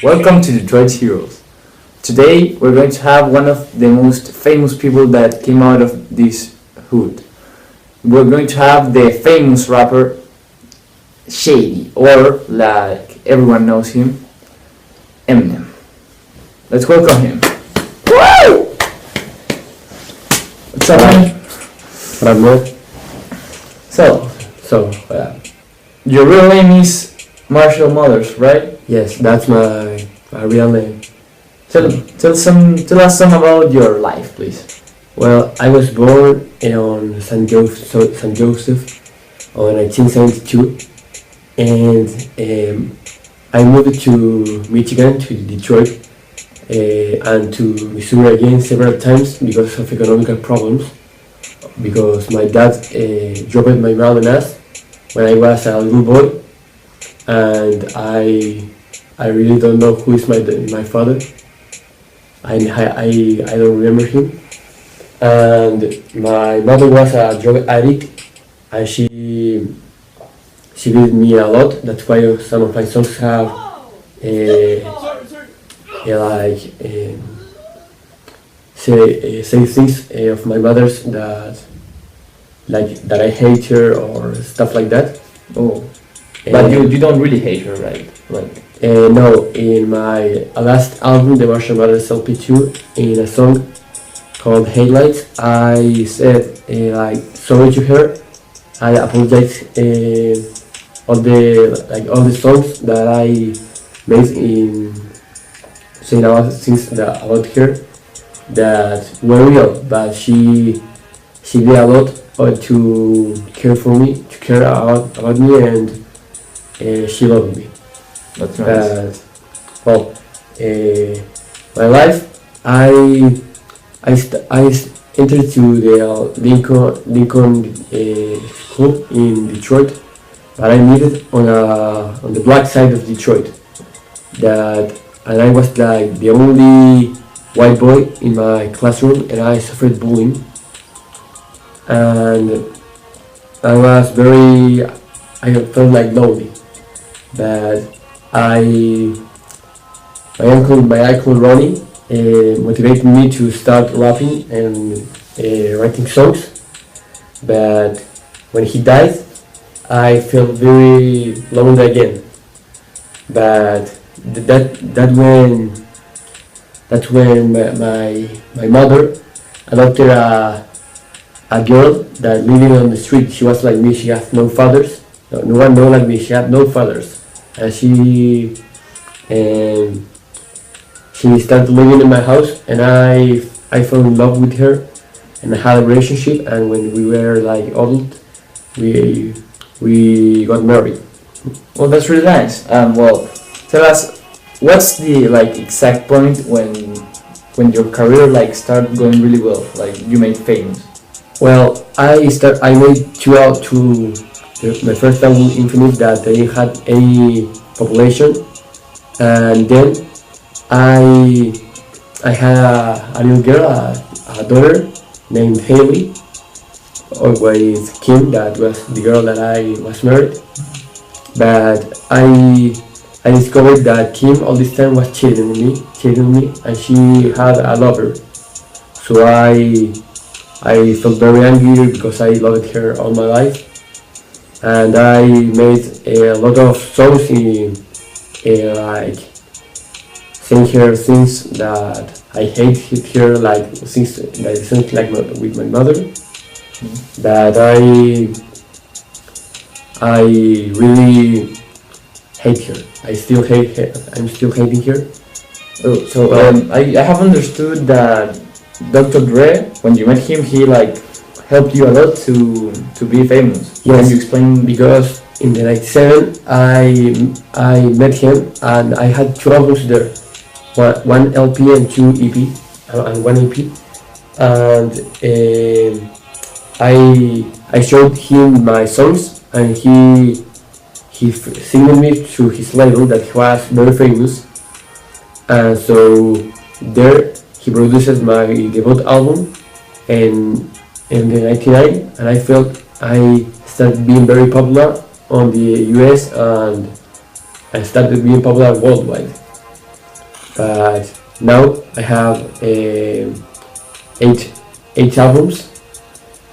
Welcome to Detroit Heroes. Today we're going to have one of the most famous people that came out of this hood. We're going to have the famous rapper Shady, or like everyone knows him, Eminem. Let's welcome him. Woo! What's up, man? What up, man? So, your real name is Marshall Mothers, right? Yes, that's my real name. Tell us some about your life, please. Well, I was born on San Joseph on 1972, and I moved to Michigan, to Detroit, and to Missouri again several times because of economical problems. Because my dad dropped my mom and us when I was a little boy, and I really don't know who is my father. I don't remember him. And my mother was a drug addict, and she beat me a lot. That's why some of my songs have say things of my mother's that I hate her or stuff like that. Oh, but you don't really hate her, right? No, in my last album, the Marshall Brothers LP2, in a song called Headlights, I said sorry to her. I apologize all the songs that I made in saying about things about her that were real, but she did a lot to care for me, to care about me, and she loved me. That's nice. My life, I entered to the Lincoln school in Detroit, but I lived on the black side of Detroit. And I was like the only white boy in my classroom, and I suffered bullying. And I felt like lonely. But my uncle Ronnie motivated me to start rapping and writing songs. But when he died, I felt very lonely again. But that's when my mother adopted a girl that living on the street. She was like me. She has no fathers. No one knows like me. She had no fathers, and she started living in my house, and I fell in love with her, and I had a relationship. And when we were like old, we got married. Well, that's really nice. Tell us, what's the exact point when your career started going really well, you made famous? Well, I made my first album, Infinite, that they had any population, and then I had a little girl, a daughter named Haley, or with Kim, that was the girl that I was married. But I discovered that Kim all this time was cheating me, and she had a lover. So I felt very angry because I loved her all my life, and I made a lot of songs saying her things that I hate her, things that sound with my mother. That I really hate her. I still hate her. I'm still hating her. Oh, so I have understood that Dr. Dre, when you met him, he helped you a lot to be famous. Yes. Can you explain? Because in the '97 I met him, and I had two albums there, one LP and two EP, and one EP, and I showed him my songs, and he signed me to his label that he was very famous, and so there he produces my debut album in the '99, and I felt I started being very popular on the US, and I started being popular worldwide. but now I have eight albums,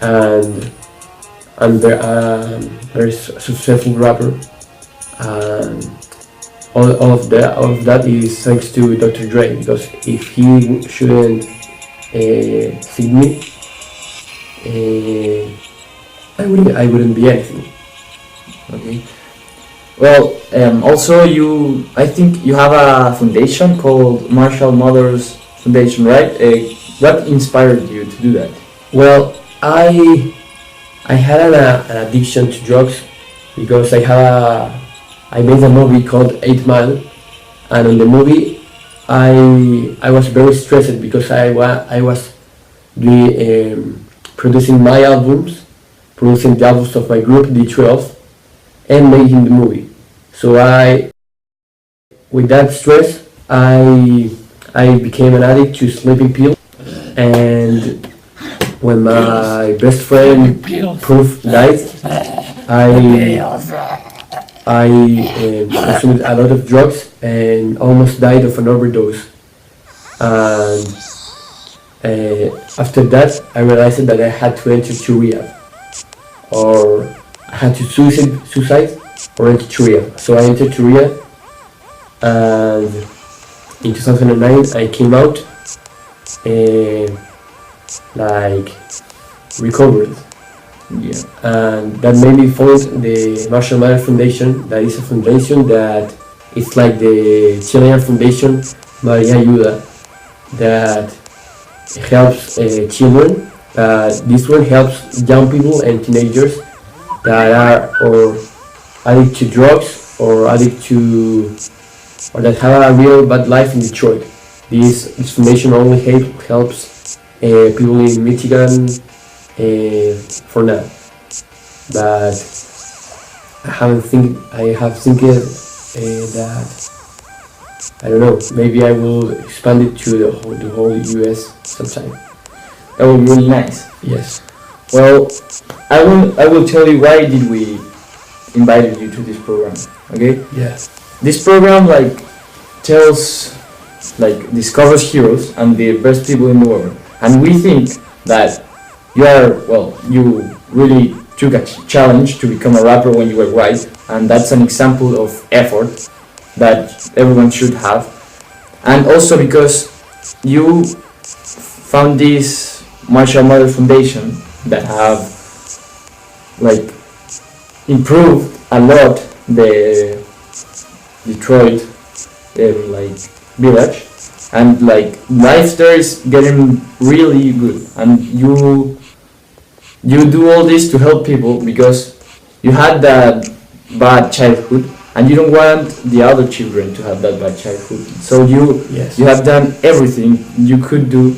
and I'm very successful rapper, and all of that is thanks to Dr. Dre, because if he shouldn't see me, I wouldn't be anything. Okay. Well, also I think you have a foundation called Marshall Mothers Foundation, right? What inspired you to do that? Well, I had an addiction to drugs because I made a movie called 8 Mile, and in the movie I was very stressed because I was doing producing my albums, producing the albums of my group D12, and making the movie. So with that stress, I became an addict to sleeping pills, and when my best friend Proof died, I consumed a lot of drugs and almost died of an overdose. And after that, I realized that I had to enter to rehab, or I had to suicide or enter to rehab. So I entered to rehab, and in 2009 I came out and recovered. Yeah. And that made me found the Marshall Mathers Foundation. That is a foundation that is like the Chilean Foundation Maria Ayuda, that helps children. This one helps young people and teenagers that are or addicted to drugs or or that have a real bad life in Detroit. This foundation only helps people in Michigan for now, but I have think that I don't know, maybe I will expand it to the whole US sometime. That would be really nice. Yes. Well, I will tell you why did we invited you to this program. Okay. Yes. This program discovers heroes and the best people in the world, and we think that you really took a challenge to become a rapper when you were white, and that's an example of effort that everyone should have. And also because you found this Marshall Mathers Foundation that have improved a lot the Detroit village, and life there is getting really good, and you do all this to help people because you had that bad childhood and you don't want the other children to have that bad childhood, so you have done everything you could do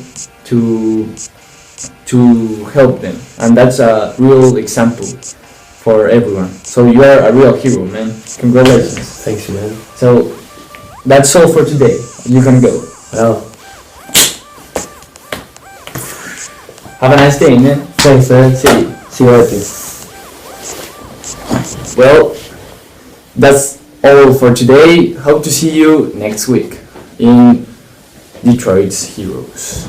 to help them, and that's a real example for everyone. So you are a real hero, man. Congratulations. Thanks, man. So that's all for today. You can go. Well, have a nice day, man. thanks, man. See you later. Well, that's all for today. Hope to see you next week in Detroit's Heroes.